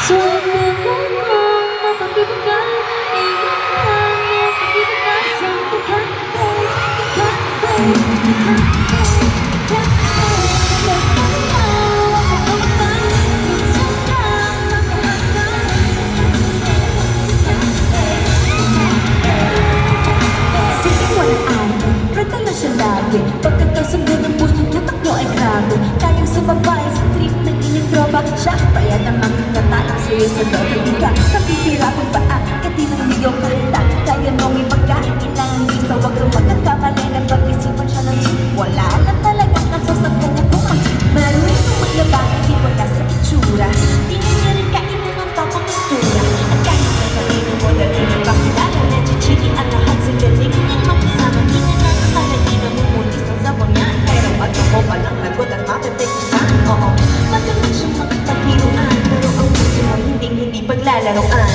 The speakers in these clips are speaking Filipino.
Subukan kong mapapibigay, iwanan mo pag-ibigay sa pagkakabay, pagkakabay, siya lagi. Pagkakasundo ng puso na takbo ay grabe. Tayong sumabay sa trip ng inyong tropa. Siya kaya namang katalang sa'yo sa lobby ka. Kapipirapon pa at di nang ligaw kahita. Kaya mong ipagkain ilang isa. Huwag kang magkakamali na pag-isipan siya ng chip. Wala na talagang kasasakyan niya kung ang marunong maglaba. Di wala sa itsura. Di niya rin kainan ang papakastura. At kahit na kanino mo dali ng pakilala na chichiki ang lahat sa galing niyang makasama. Di na nakakalagi na mumulis ng sabon niya. Pero pag ako palang lagot at mapatay ko sa oo. Magaling siyang makipaghiruan. Pero ang puso mo hindi paglalaroan.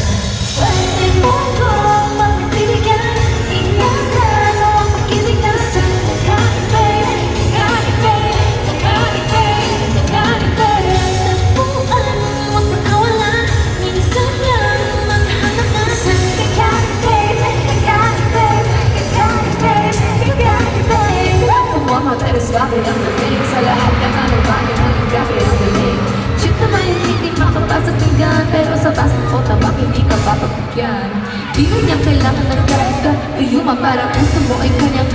Pwede mo kong magbibigyan. Iwanan mo ang pag-ibigay sa pagkakabay, pagkakabay, pagkakabay, pagkakabay. Tapuan mo at makawala. Minsan lang maghanap na sa pagkakabay, pagkakabay, pagkakabay, pagkakabay. Umama pero swabe ang nagpiling sa lahat ng ano bagay ng gabi ang galing. Shit naman yung hindi makapasok ng gan. Pero sa basang ko tabak hindi ka papagyan. Di mo niya kailangan ng karga. Iyuma para puso mo ay kanyang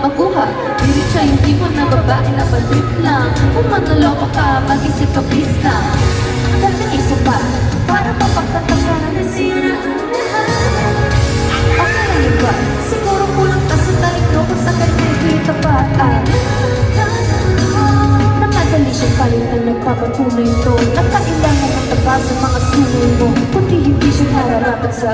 makuha. Dili siya yung tipo na babae na padrip lang. Kung manloloko ka, mag-isip ka please lang. Dahil isa pa, para mapagtatanggalan na siya na okay lang yun ba? Siguro kulang ka sa talikro kung sa kanya kita pa. Namadali siya palit na nagpapatunay ito. Nakailangan ng taba sa mga sunod mo. Kundi hindi siya nararapat sa